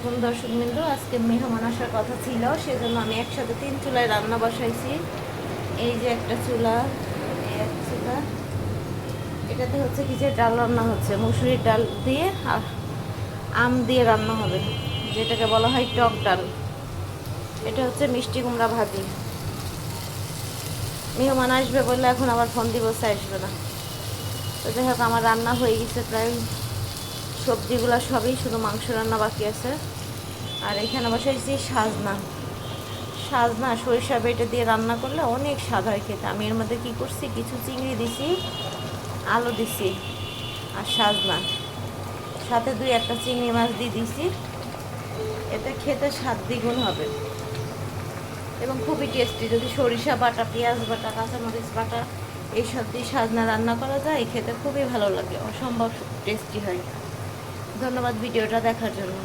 আলাইকুম দর্শকবৃন্দ। আজকে মেহমান আসার কথা ছিল, সেজন্য আমি একসাথে 3 চুলায় রান্না বসাইছি। এই যে একটা চুলা, এই এক চুলা, এটাতে হচ্ছে কি যে ডাল রান্না হচ্ছে, মুসুরির ডাল দিয়ে আর আম দিয়ে রান্না হবে, যেটাকে বলা হয় টক ডাল। এটা হচ্ছে মিষ্টি কুমড়া ভাজি। মেহমান আসবে বললে এখন আবার ফোন দিব, আসবে না। তো যাই হোক, আমার রান্না হয়ে গেছে প্রায়, সবজিগুলো সবই, শুধু মাংস রান্না বাকি আছে। আর এখানে বসাইছি সাজনা। সাজনা সরিষা বেটে দিয়ে রান্না করলে অনেক স্বাদ হয় খেতে। আমি এর মধ্যে কী করছি, কিছু চিংড়ি দিছি, আলু দিছি আর সাজনা, সাথে 2-1টা চিংড়ি মাছ দিয়ে দিছি। এতে খেতে স্বাদ দ্বিগুণ হবে এবং খুবই টেস্টি। যদি সরিষা বাটা, পেঁয়াজ বাটা, কাঁচামরিচ বাটা এইসব দিয়ে সাজনা রান্না করা যায়, খেতে খুবই ভালো লাগে, অসম্ভব টেস্টি হয়। ধন্যবাদ ভিডিওটা দেখার জন্য।